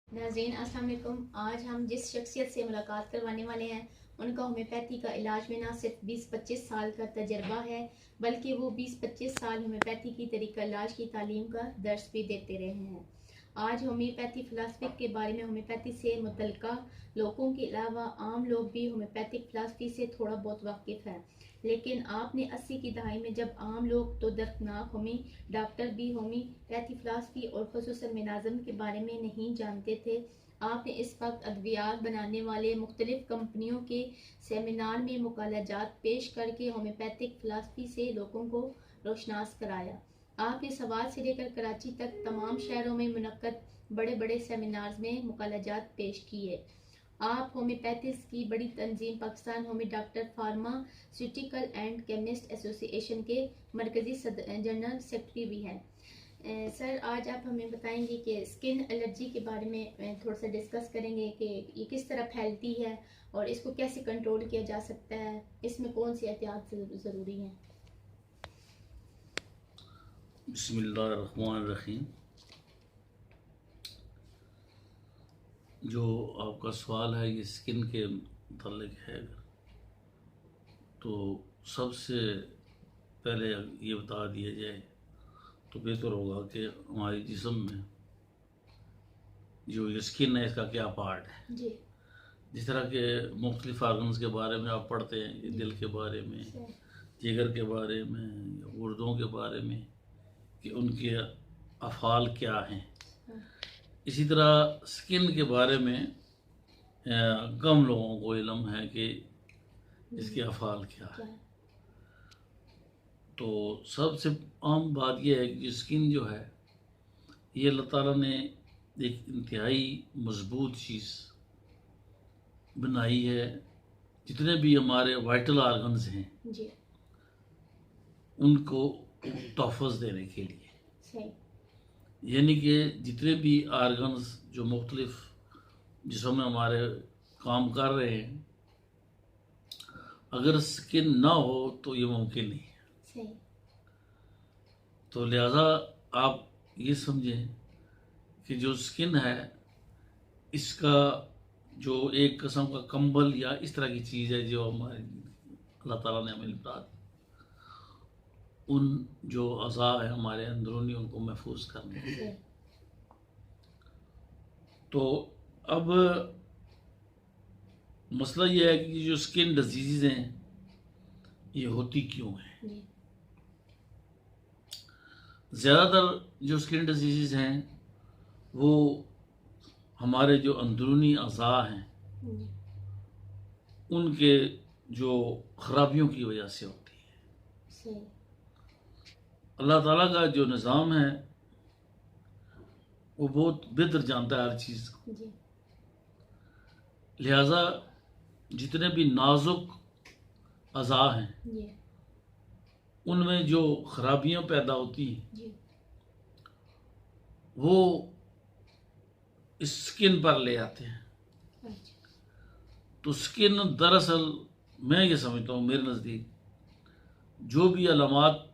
नाज़रीन अस्सलाम वालेकुम। आज हम जिस शख्सियत से मुलाकात करवाने वाले हैं उनका होम्योपैथी का इलाज में ना सिर्फ 20-25 साल का तजर्बा है, बल्कि वो 20-25 साल होम्योपैथी की तरीका इलाज की तालीम का दर्स भी देते रहे हैं। आज होम्योपैथी फ़िलासफ़ी के बारे में होम्योपैथी से मुतल्लिका लोगों के अलावा आम लोग भी होम्योपैथिक फ़िलासफ़ी से थोड़ा बहुत वाकिफ़ है, लेकिन आपने 80 की दहाई में जब आम लोग तो दर्दनाक डॉक्टर भी होम्योपैथी फ़िलासफ़ी और ख़ुसूसन मेनाज़म के बारे में नहीं जानते थे। आपने इस वक्त अद्वियात बनाने वाले मुख्तलिफ कंपनियों के सेमिनार में मुकालजात पेश करके होम्योपैथिक फ़िलासफ़ी से लोगों को रोशनास कराया। आपने सवात से लेकर कराची तक तमाम शहरों में मुनक्कद बड़े बड़े सेमिनार्स में मुकालजात पेश किए। आप होम्योपैथिस की बड़ी तंजीम Pakistan homeo doctor pharmaceutical and chemist association के मरकजी जनरल सेक्रेटरी भी हैं। सर, आज आप हमें बताएंगे कि स्किन एलर्जी के बारे में थोड़ा सा डिस्कस करेंगे कि ये किस तरह फैलती है और इसको कैसे कंट्रोल किया जा सकता है, इसमें कौन सी एहतियात ज़रूरी है। बिस्मिल्लाहिर्रहमानिर्रहीम। जो आपका सवाल है ये स्किन के मतलब है, तो सबसे पहले ये बता दिया जाए तो बेहतर होगा कि हमारे जिस्म में जो ये स्किन है इसका क्या पार्ट है। जी। जिस तरह के मुख्तलिफ आर्गन्स के बारे में आप पढ़ते हैं, ये दिल के बारे में, जिगर के बारे में, गुर्दों के बारे में, कि उनके अफ़ाल क्या हैं। इसी तरह स्किन के बारे में कम लोगों को इल्म है कि इसके अफ़ाल क्या है। तो सबसे आम बात यह है कि स्किन जो है ये अल्लाह ताला ने एक इंतहाई मजबूत चीज़ बनाई है। जितने भी हमारे वाइटल आर्गन्स हैं जी। उनको तहफ़्फ़ुज़ देने के लिए, सही। यानी कि जितने भी आर्गन्स जो मुख्तलिफ जिसमें में हमारे काम कर रहे हैं, अगर स्किन ना हो तो ये मुमकिन नहीं है। सही। तो लिहाजा आप ये समझें कि जो स्किन है इसका जो एक किस्म का कंबल या इस तरह की चीज़ है जो हमारे अल्लाह ताला ने हमें बता दी, उन जो अज़ा है हमारे अंदरूनी उनको महफूज करने के लिए। तो अब मसला ये है कि जो स्किन डिजीज़ हैं ये होती क्यों हैं। ज़्यादातर जो स्किन डिजीज़ हैं वो हमारे जो अंदरूनी अज़ा हैं उनके जो ख़राबियों की वजह से होती है। अल्लाह ताला का जो निज़ाम है वो बहुत बेहतर जानता है हर चीज़ को। लिहाजा जितने भी नाजुक अज़ा हैं उनमें जो ख़राबियाँ पैदा होती हैं वो स्किन पर ले आते हैं। तो स्किन दरअसल मैं ये समझता हूँ, मेरे नज़दीक जो भी अलामात,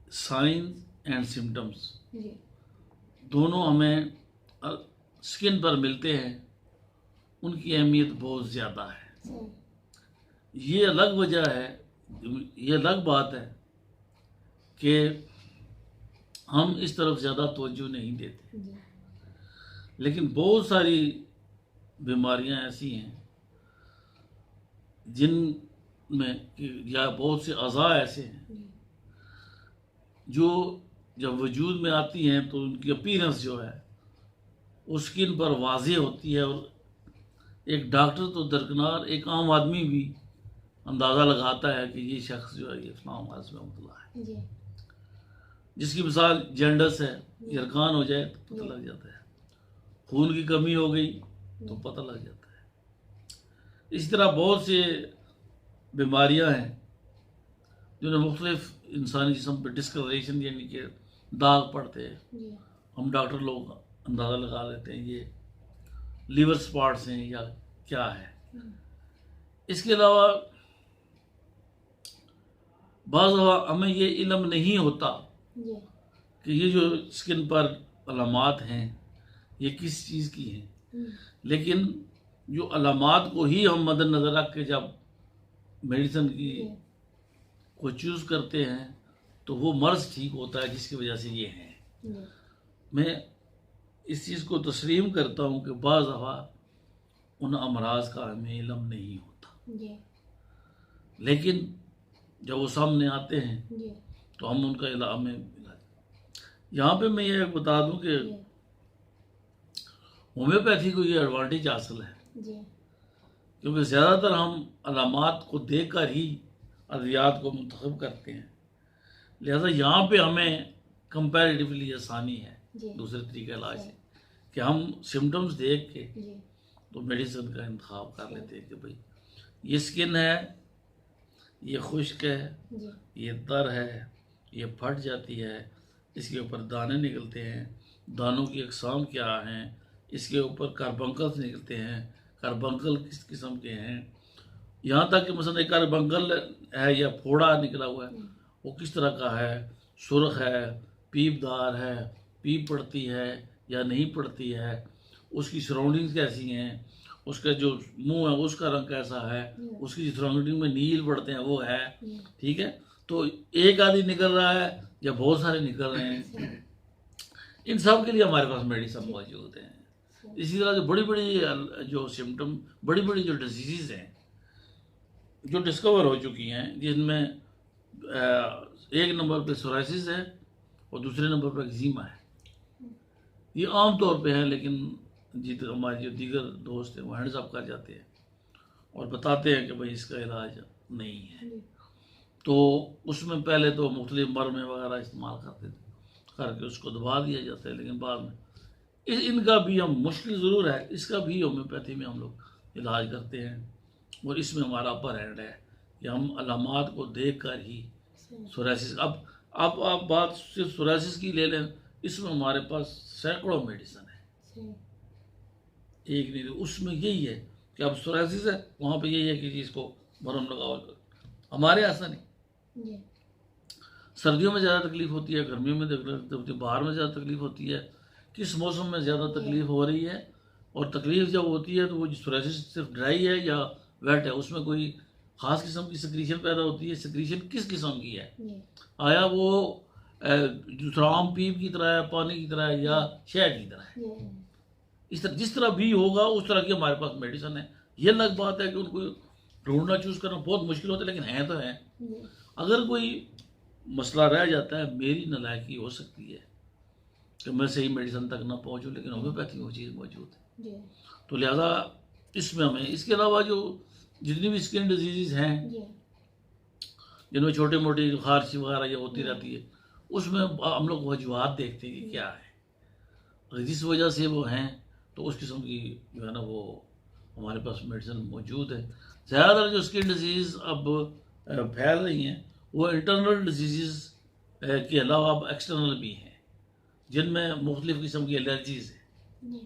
साइंस एंड सिम्टम्स दोनों हमें स्किन पर मिलते हैं, उनकी अहमियत बहुत ज़्यादा है। ये अलग वजह है, ये अलग बात है कि हम इस तरफ ज़्यादा तवज्जो नहीं देते, लेकिन बहुत सारी बीमारियां ऐसी हैं जिनमें या बहुत से अज़ा ऐसे हैं जो जब वजूद में आती हैं तो उनकी अपीयरेंस जो है वो स्किन पर वाज़ेह होती है, और एक डॉक्टर तो दरकिनार एक आम आदमी भी अंदाज़ा लगाता है कि ये शख्स जो है ये फलां मर्ज़ में मुब्तला है। जिसकी मिसाल जेंडस है, यरकान हो जाए तो पता लग जाता है, खून की कमी हो गई तो पता लग जाता है। इसी तरह बहुत से बीमारियां हैं जिन्हें मुख्तलिफ इंसानी जिस्म पर डिस्कलरेशन यानी कि दाग पड़ते हैं, हम डॉक्टर लोग अंदाज़ा लगा लेते हैं ये लीवर स्पॉट्स हैं या क्या है। इसके अलावा बाज़ दफ़ा हमें ये इल्म नहीं होता कि ये जो स्किन पर अलामात हैं ये किस चीज़ की हैं। हम्म, लेकिन जो अलामात को ही हम मद्देनज़र रख के जब मेडिसिन की जी, को चूज़ करते हैं तो वो मर्ज़ ठीक होता है जिसकी वजह से ये हैं। जी, मैं इस चीज़ को तस्लीम करता हूँ कि बाज़ दफ़ा उन अमराज का हमें इल्म नहीं होता, जी, लेकिन जब वो सामने आते हैं जी, तो हम उनका इलाज यहाँ पे मैं ये बता दूं कि जी, होम्योपैथी को ये एडवांटेज हासिल है जी, क्योंकि ज़्यादातर हम अलामात को देख कर ही अद्वियात को मुंतखब करते हैं, लिहाजा यहाँ पे हमें कंपैरेटिवली आसानी है जी, दूसरे तरीके इलाज सही, से कि हम सिम्टम्स देख के जी, तो मेडिसिन का इंतखाब कर लेते हैं कि भाई ये स्किन है, ये खुश्क है, जी, ये तर है, ये फट जाती है, इसके ऊपर दाने निकलते हैं, दानों की अकसाम क्या हैं, इसके ऊपर कार्बंकल्स निकलते हैं, कार्बंकल किस किस्म के हैं, यहाँ तक कि मसलन एक कार्बंकल है या फोड़ा निकला हुआ है वो किस तरह का है, सुर्ख है, पीपदार है, पीप पड़ती है या नहीं पड़ती है, उसकी सराउंडिंग्स कैसी हैं, उसका जो मुंह है उसका रंग कैसा है, उसकी सराउंडिंग में नील पड़ते हैं वो है, ठीक है। तो एक आदि निकल रहा है या बहुत सारे निकल रहे हैं, इन सब के लिए हमारे पास मेडिसिन मौजूद हैं। इसी तरह जो बड़ी बड़ी जो सिम्टम, बड़ी बड़ी जो डिजीज़ हैं जो डिस्कवर हो चुकी हैं, जिनमें एक नंबर पे सोराइसिस है और दूसरे नंबर पर एक्जिमा है, ये आम तौर पे है, लेकिन जित हमारे जो दीगर दोस्त हैं वो हैंड्स अप कर जाते हैं और बताते हैं कि भाई इसका इलाज नहीं है। तो उसमें पहले तो मुख्तलिफ मरमे वगैरह इस्तेमाल करते थे, करके उसको दबा दिया जाता है, लेकिन बाद में इनका भी हम मुश्किल ज़रूर है, इसका भी होम्योपैथी में हम लोग इलाज करते हैं और इसमें हमारा अपर हैंड है कि हम अलामात को देख कर ही सोराइसिस, अब आप बात सिर्फ सोराइसिस की ले लें, इसमें हमारे पास सैकड़ों मेडिसिन है, एक नहीं, उसमें यही है कि अब सोराइसिस है वहाँ पे यही है कि इसको मरहम लगाओ, हमारे ऐसा नहीं। सर्दियों में ज़्यादा तकलीफ होती है, गर्मियों में तकलीफ होती है, बाहर में ज़्यादा तकलीफ होती है, किस मौसम में ज़्यादा तकलीफ हो रही है, और तकलीफ जब होती है तो वो सोराइसिस सिर्फ ड्राई है या वेट है, उसमें कोई ख़ास किस्म की सिक्रीशन पैदा होती है, सिक्रीशन किस किस्म की है, आया वो दूसरा आम पीप की तरह है, पानी की तरह है या शहद की तरह है, इस तरह जिस तरह भी होगा उस तरह की हमारे पास मेडिसिन है। ये अलग बात है कि उनको ढूंढना चूज़ करना बहुत मुश्किल होता है, लेकिन है तो है। अगर कोई मसला रह जाता है, मेरी नालायकी हो सकती है कि मैं सही मेडिसिन तक ना पहुंचूं, लेकिन होम्योपैथी वो चीज़ मौजूद है, तो लिहाजा इसमें हमें, इसके अलावा जो जितनी भी स्किन डिजीज़ हैं जिनमें छोटी मोटी खारशी वगैरह ये होती रहती है, उसमें हम लोग वजूहत देखते हैं कि क्या है, और जिस वजह से वो हैं तो उस किस्म की जो है ना वो हमारे पास मेडिसिन मौजूद है। ज़्यादातर जो स्किन डिजीज़ अब फैल रही हैं वो इंटरनल डिजीज़ के अलावा अब एक्सटर्नल भी हैं, जिनमें मुख्तलिफ़ किस्म की एलर्जीज़ हैं।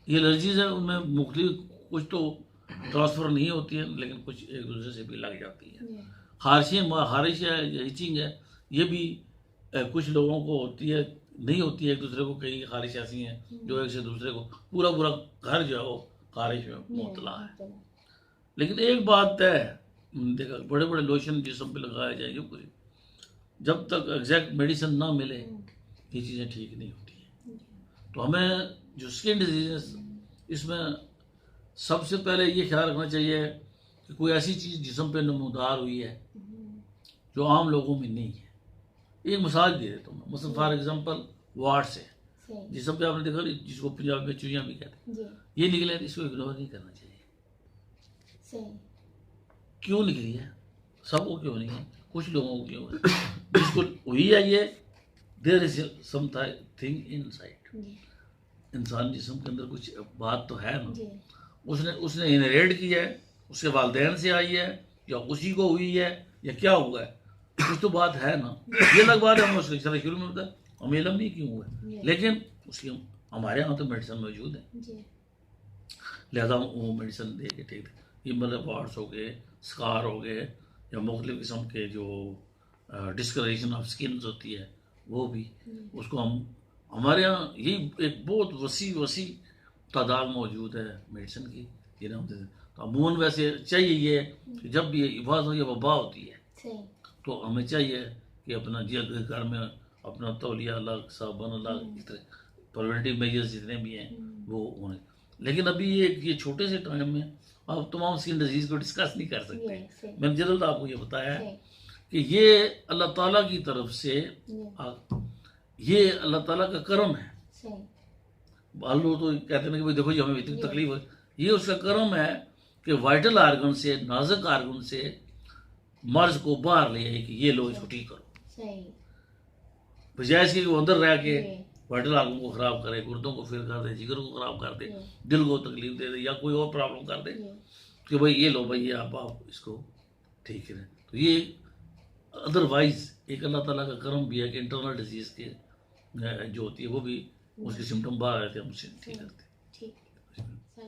ये एलर्जीज़ हैं उनमें मुख्तलिफ, कुछ तो ट्रांसफ़र नहीं होती हैं लेकिन कुछ एक दूसरे से भी लग जाती हैं। खारिश है, हिचिंग है, ये भी कुछ लोगों को होती है, नहीं होती है एक दूसरे को, कई खारिश ऐसी हैं जो एक से दूसरे को पूरा पूरा घर जो है वो खारिश में मुब्तला है। लेकिन एक बात तय है, देखा बड़े बड़े लोशन जिसम पे लगाए जाएंगे, कोई जब तक एग्जैक्ट मेडिसिन ना मिले ये चीज़ें ठीक नहीं होती हैं। तो हमें जो स्किन डिजीज़, इसमें सबसे पहले ये ख्याल रखना चाहिए कि कोई ऐसी चीज़ जिसम पे नमूदार हुई है जो आम लोगों में नहीं है। एक मिसाल दे देता हूँ, मतलब फॉर एग्जांपल वार्ड्स है जिसम पे, आपने देखा जिसको पंजाब में चुइयाँ भी कहते हैं, ये निकले तो इसको इग्नोर नहीं करना चाहिए। क्यों निकली है, सबको क्यों नहीं है, कुछ लोगों को क्यों है, जिसको हुई है ये, देयर इज समथिंग इनसाइड, इंसान जिस्म के अंदर कुछ बात तो है ना, उसने इनहेरिट किया है, उसके वालिदैन से आई है या उसी को हुई है या क्या हुआ है, कुछ तो बात है ना। ये अलग बात है, हम उसके चलो शुरू में बताया हमें इल्म नहीं क्यों हुआ है, लेकिन उसकी हमारे यहाँ तो मेडिसिन मौजूद है, लिहाजा वो मेडिसिन दे के ठीक है। ये मतलब वार्ड्स हो गए, स्कार हो गए, या मुख्तलिफ़ किस्म के जो डिस्कलरेशन ऑफ स्किन होती है वो भी, उसको हम हमारे यहाँ यही एक बहुत वसी वसी तादाद मौजूद है मेडिसिन की, जिन्हें हम देते हैं। तो अमूमन वैसे चाहिए ये कि जब भी इबादत हो या वबा होती है सही तो हमें चाहिए कि अपना घर में अपना तौलिया अलग, साबुन अलग, इस तरह प्रिवेंटिव मेजर्स जितने भी हैं वो होने। लेकिन अभी ये छोटे से टाइम में आप तमाम स्किन डिजीज़ को डिस्कस नहीं कर सकते। ये सही मैंने जनरल आपको ये बताया है सही कि ये अल्लाह ताला की तरफ से ये अल्लाह ताला का करम है। सही बाल लोग तो कहते हैं कि भाई देखो जी हमें इतनी तकलीफ है, ये उसका करम है कि वाइटल आर्गन से, नाजुक आर्गन से मर्ज को बाहर ले आए कि ये लो इसको ठीक करो, सही बजाय इसके कि वो अंदर रह के ये वाइटल आर्गन को खराब करे, गुर्दों को फिर कर दे, जिगर को खराब कर दे, ये दिल को तकलीफ दे दे या कोई और प्रॉब्लम कर दे ये कि भाई ये लो भाई ये आप इसको ठीक करें। तो ये अदरवाइज एक अल्लाह ताला का करम भी है कि इंटरनल डिजीज़ के जो होती है वो भी उसके सिम्टम बाहर आते हैं, हम उसे ठीक करते हैं। ठीक सही